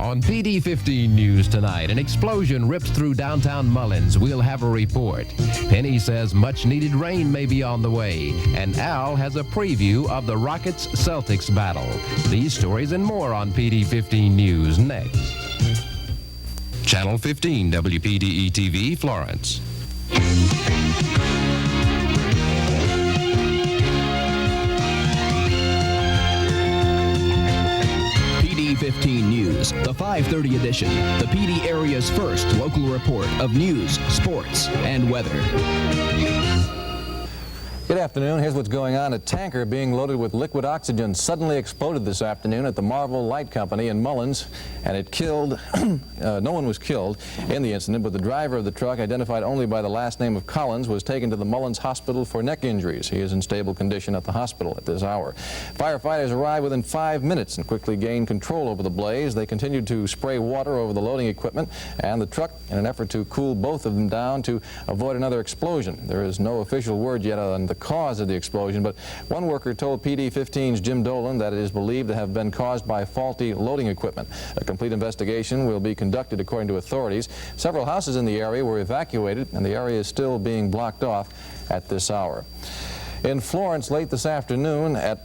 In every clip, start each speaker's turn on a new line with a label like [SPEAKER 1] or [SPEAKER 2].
[SPEAKER 1] On PD 15 News tonight, an explosion rips through downtown Mullins. We'll have a report. Penny says much-needed rain may be on the way. And Al has a preview of the Rockets-Celtics battle. These stories and more on PD 15 News next. Channel 15 WPDE-TV, Florence.
[SPEAKER 2] PD 15 News, the 5:30 edition, the PD area's first local report of news, sports, and weather.
[SPEAKER 3] Good afternoon. Here's what's going on. A tanker being loaded with liquid oxygen suddenly exploded this afternoon at the Marvel Light Company in Mullins, and it killed, no one was killed in the incident, but the driver of the truck, identified only by the last name of Collins, was taken to the Mullins Hospital for neck injuries. He is in stable condition at the hospital at this hour. Firefighters arrived within 5 minutes and quickly gained control over the blaze. They continued to spray water over the loading equipment and the truck in an effort to cool both of them down to avoid another explosion. There is no official word yet on the cause of the explosion, but one worker told PD 15's Jim Dolan that it is believed to have been caused by faulty loading equipment. A complete investigation will be conducted according to authorities. Several houses in the area were evacuated, and the area is still being blocked off at this hour. In Florence late this afternoon, at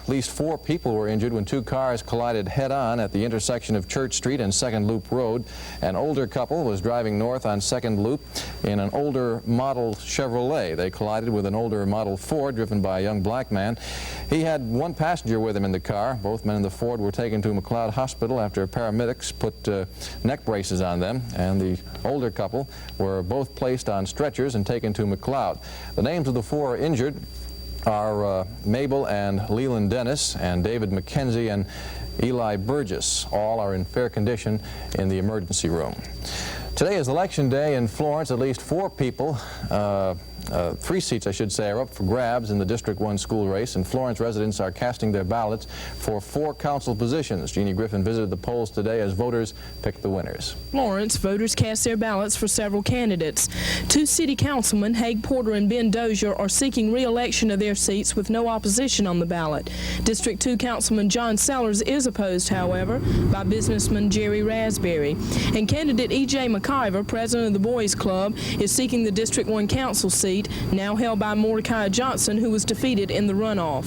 [SPEAKER 3] least 4 people were injured when 2 cars collided head-on at the intersection of Church Street and Second Loop Road. An older couple was driving north on Second Loop in an older model Chevrolet. They collided with an older model Ford driven by a young black man. He had 1 passenger with him in the car. Both men in the Ford were taken to McLeod Hospital after paramedics put neck braces on them, and the older couple were both placed on stretchers and taken to McLeod. The names of the 4 injured are Mabel and Leland Dennis and David McKenzie and Eli Burgess. All are in fair condition in the emergency room. Today is Election Day in Florence. At least 4 people, 3 seats I should say, are up for grabs in the District 1 school race, and Florence residents are casting their ballots for 4 council positions. Jeannie Griffin visited the polls today as voters picked the winners.
[SPEAKER 4] Florence, voters cast their ballots for several candidates. 2 city councilmen, Haig Porter and Ben Dozier, are seeking re-election of their seats with no opposition on the ballot. District 2 Councilman John Sellers is opposed, however, by businessman Jerry Raspberry. And candidate E.J. McIver, president of the Boys Club, is seeking the District 1 council seat, now held by Mordecai Johnson, who was defeated in the runoff.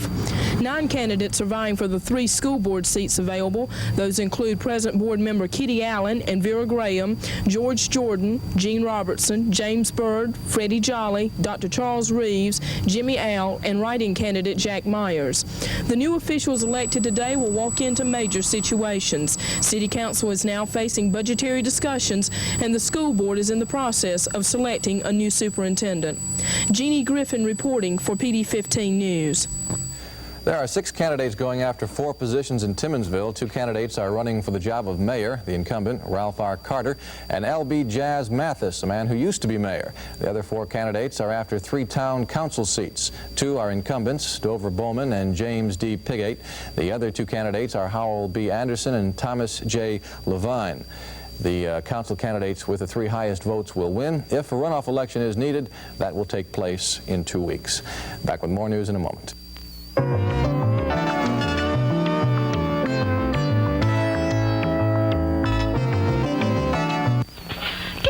[SPEAKER 4] 9 candidates are vying for the 3 school board seats available. Those include President Board Member Kitty Allen and Vera Graham, George Jordan, Gene Robertson, James Byrd, Freddie Jolly, Dr. Charles Reeves, Jimmy Al, and write-in candidate Jack Myers. The new officials elected today will walk into major situations. City Council is now facing budgetary discussions, and the school board is in the process of selecting a new superintendent. Jeannie Griffin reporting for PD 15 News.
[SPEAKER 3] There are 6 candidates going after 4 positions in Timminsville. 2 candidates are running for the job of mayor, the incumbent, Ralph R. Carter, and L.B. Jazz Mathis, a man who used to be mayor. The other 4 candidates are after 3 town council seats. 2 are incumbents, Dover Bowman and James D. Pigate. The other 2 candidates are Howell B. Anderson and Thomas J. Levine. The council candidates with the 3 highest votes will win. If a runoff election is needed, that will take place in 2 weeks. Back with more news in a moment.
[SPEAKER 5] Give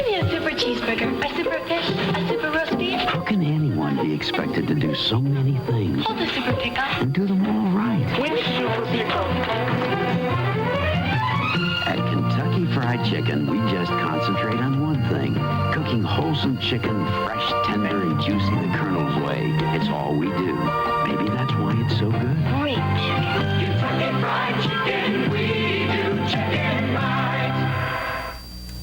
[SPEAKER 5] me a super cheeseburger, a super fish, a super roast beef.
[SPEAKER 6] How can anyone be expected to do so many things?
[SPEAKER 5] Hold the super pickle.
[SPEAKER 6] And do them all right?
[SPEAKER 5] Which super pickle?
[SPEAKER 6] At Kentucky Fried Chicken, we just concentrate on one thing. Cooking wholesome chicken, fresh, tender, and juicy the Colonel's way. It's all we do. Maybe that's why it's so good.
[SPEAKER 5] Great chicken.
[SPEAKER 7] Kentucky Fried Chicken, we do chicken right.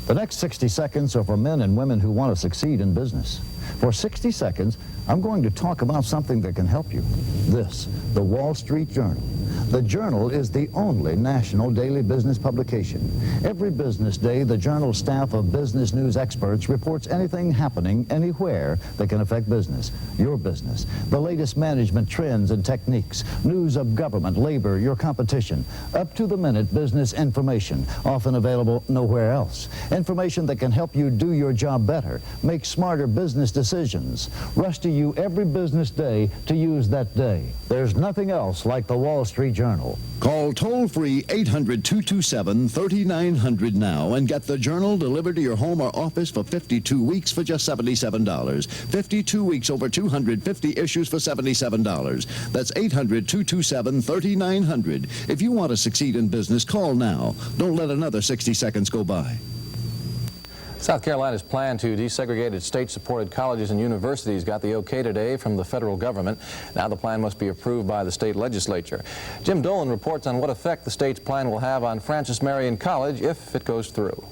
[SPEAKER 8] The next 60 seconds are for men and women who want to succeed in business. For 60 seconds, I'm going to talk about something that can help you. This, the Wall Street Journal. The Journal is the only national daily business publication. Every business day, the Journal staff of business news experts reports anything happening anywhere that can affect business, your business, the latest management trends and techniques, news of government, labor, your competition, up-to-the-minute business information, often available nowhere else. Information that can help you do your job better, make smarter business decisions, rush to you every business day to use that day. There's nothing else like the Wall Street Journal. Journal.
[SPEAKER 9] Call toll-free 800-227-3900 now and get the Journal delivered to your home or office for 52 weeks for just $77. 52 weeks, over 250 issues for $77. That's 800-227-3900. If you want to succeed in business, call now. Don't let another 60 seconds go by.
[SPEAKER 3] South Carolina's plan to desegregate its state-supported colleges and universities got the okay today from the federal government. Now the plan must be approved by the state legislature. Jim Dolan reports on what effect the state's plan will have on Francis Marion College if it goes through.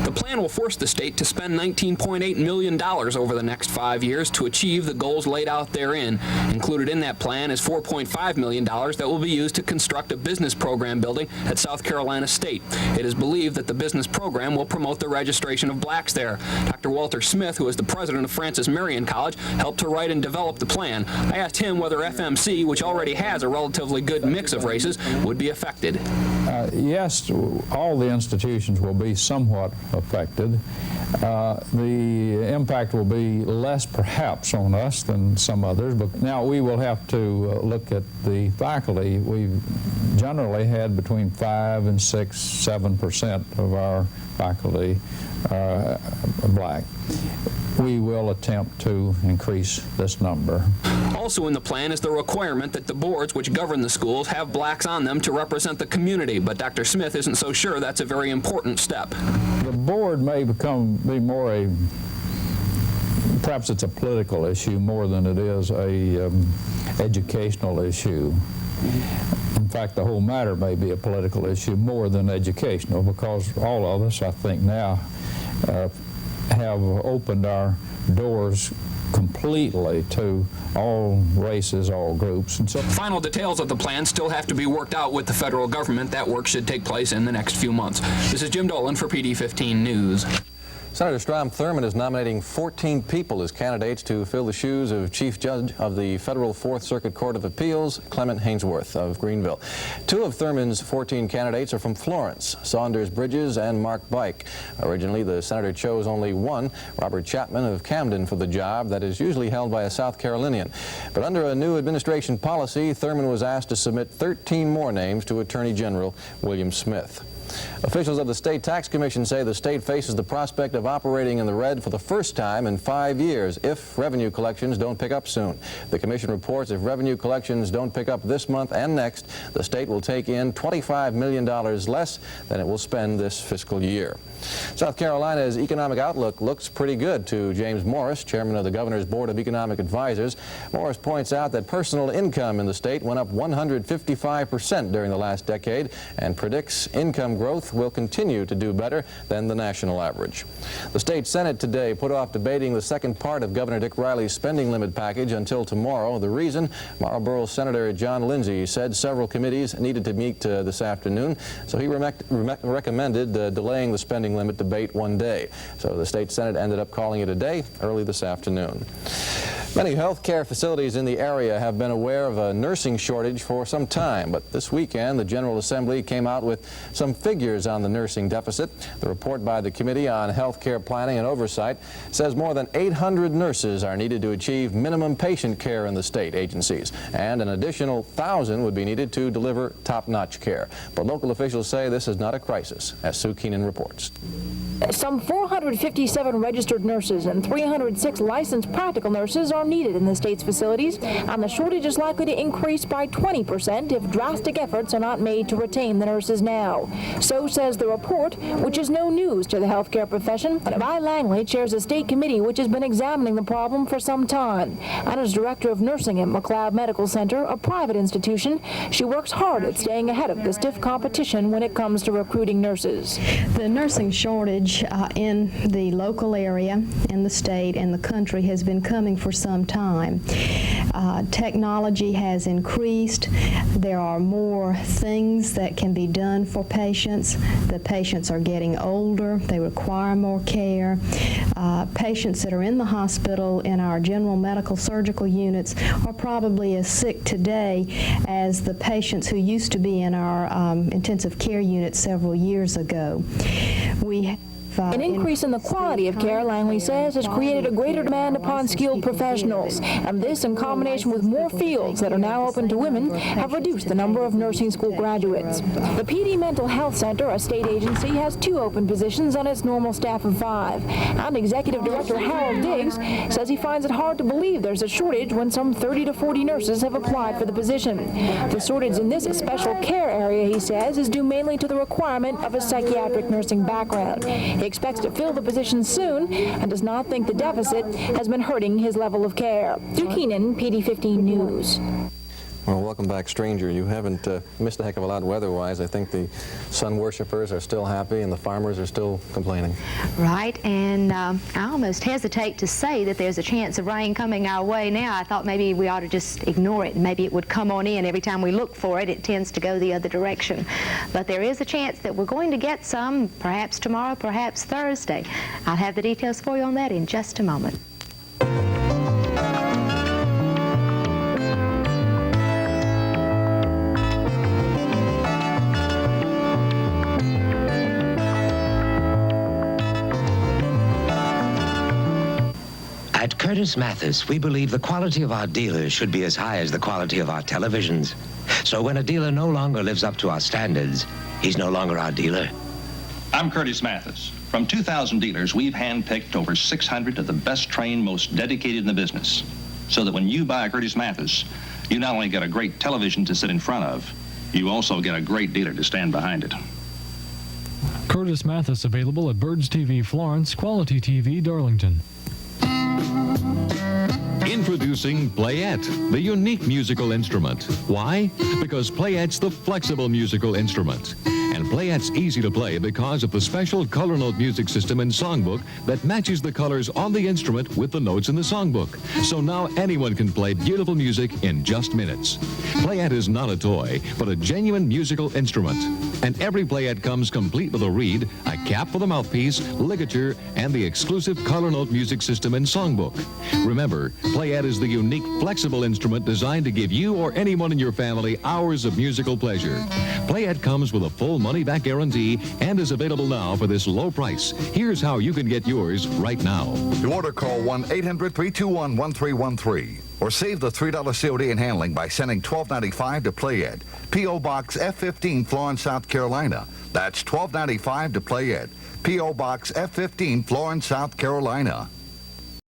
[SPEAKER 10] The plan will force the state to spend $19.8 million over the next 5 years to achieve the goals laid out therein. Included in that plan is $4.5 million that will be used to construct a business program building at South Carolina State. It is believed that the business program will promote the registration of blacks there. Dr. Walter Smith, who is the president of Francis Marion College, helped to write and develop the plan. I asked him whether FMC, which already has a relatively good mix of races, would be affected.
[SPEAKER 11] Yes, all the institutions will be somewhat affected. The impact will be less perhaps on us than some others, but now we will have to look at the faculty. We've generally had between 5 and 6, 7% of our faculty black. We will attempt to increase this number.
[SPEAKER 10] Also in the plan is the requirement that the boards which govern the schools have blacks on them to represent the community, but Dr. Smith isn't so sure that's a very important step.
[SPEAKER 11] The board may be more a, perhaps it's a political issue more than it is a educational issue. In fact, the whole matter may be a political issue more than educational, because all of us, I think now, have opened our doors completely to all races, all groups. And so
[SPEAKER 10] final details of the plan still have to be worked out with the federal government. That work should take place in the next few months. This is Jim Dolan for PD 15 News.
[SPEAKER 3] Senator Strom Thurmond is nominating 14 people as candidates to fill the shoes of Chief Judge of the Federal Fourth Circuit Court of Appeals, Clement Hainsworth of Greenville. 2 of Thurmond's 14 candidates are from Florence, Saunders Bridges and Mark Bike. Originally, the senator chose only one, Robert Chapman of Camden, for the job that is usually held by a South Carolinian. But under a new administration policy, Thurmond was asked to submit 13 more names to Attorney General William Smith. Officials of the State Tax Commission say the state faces the prospect of operating in the red for the first time in 5 years if revenue collections don't pick up soon. The Commission reports if revenue collections don't pick up this month and next, the state will take in $25 million less than it will spend this fiscal year. South Carolina's economic outlook looks pretty good to James Morris, chairman of the Governor's Board of Economic Advisors. Morris points out that personal income in the state went up 155% during the last decade and predicts income growth will continue to do better than the national average. The state Senate today put off debating the second part of Governor Dick Riley's spending limit package until tomorrow. The reason? Marlboro Senator John Lindsay said several committees needed to meet this afternoon, so he recommended delaying the spending limit debate one day. So the state Senate ended up calling it a day early this afternoon. Many health care facilities in the area have been aware of a nursing shortage for some time, but this weekend the General Assembly came out with some figures on the nursing deficit. The report by the Committee on Health Care Planning and Oversight says more than 800 nurses are needed to achieve minimum patient care in the state agencies, and an additional 1,000 would be needed to deliver top-notch care. But local officials say this is not a crisis, as Sue Keenan reports.
[SPEAKER 12] Some 457 registered nurses and 306 licensed practical nurses are needed in the state's facilities, and the shortage is likely to increase by 20% if drastic efforts are not made to retain the nurses now. So says the report, which is no news to the healthcare profession. Vi Langley chairs a state committee which has been examining the problem for some time, and is director of nursing at McLeod Medical Center, a private institution. She works hard at staying ahead of the stiff competition when it comes to recruiting nurses.
[SPEAKER 13] The nursing shortage in the local area, in the state, and the country has been coming for some time. Technology has increased. There are more things that can be done for patients. The patients are getting older. They require more care. Patients that are in the hospital in our general medical surgical units are probably as sick today as the patients who used to be in our intensive care units several years ago. We have
[SPEAKER 12] An increase in the quality of care, Langley says, has created a greater demand upon skilled professionals, and this, in combination with more fields that are now open to women, have reduced the number of nursing school graduates. The PD Mental Health Center, a state agency, has 2 open positions on its normal staff of 5, and Executive Director Harold Diggs says he finds it hard to believe there's a shortage when some 30 to 40 nurses have applied for the position. The shortage in this special care area, he says, is due mainly to the requirement of a psychiatric nursing background. He expects to fill the position soon and does not think the deficit has been hurting his level of care. Sue Keenan, PD 15 News.
[SPEAKER 3] Well, welcome back, stranger. You haven't missed a heck of a lot weather-wise. I think the sun worshippers are still happy and the farmers are still complaining.
[SPEAKER 14] Right, and I almost hesitate to say that there's a chance of rain coming our way now. I thought maybe we ought to just ignore it and maybe it would come on in. Every time we look for it, it tends to go the other direction. But there is a chance that we're going to get some, perhaps tomorrow, perhaps Thursday. I'll have the details for you on that in just a moment.
[SPEAKER 15] At Curtis Mathis, we believe the quality of our dealers should be as high as the quality of our televisions. So when a dealer no longer lives up to our standards, he's no longer our dealer.
[SPEAKER 16] I'm Curtis Mathis. From 2,000 dealers, we've handpicked over 600 of the best trained, most dedicated in the business. So that when you buy a Curtis Mathis, you not only get a great television to sit in front of, you also get a great dealer to stand behind it.
[SPEAKER 17] Curtis Mathis available at Birds TV Florence, Quality TV Darlington.
[SPEAKER 18] Introducing Playette, the unique musical instrument. Why? Because Playette's the flexible musical instrument. And Playette's easy to play because of the special color note music system and songbook that matches the colors on the instrument with the notes in the songbook. So now anyone can play beautiful music in just minutes. Playette is not a toy, but a genuine musical instrument. And every Playette comes complete with a reed, a cap for the mouthpiece, ligature, and the exclusive color note music system and songbook. Remember, Playette is the unique, flexible instrument designed to give you or anyone in your family hours of musical pleasure. Playette comes with a full money-back guarantee and is available now for this low price. Here's how you can get yours right now.
[SPEAKER 19] To order, call 1-800-321-1313 or save the $3 COD in handling by sending $12.95 to Playette. P.O. Box F15, Florence, South Carolina. That's $12.95 to Playette. P.O. Box F15, Florence, South Carolina.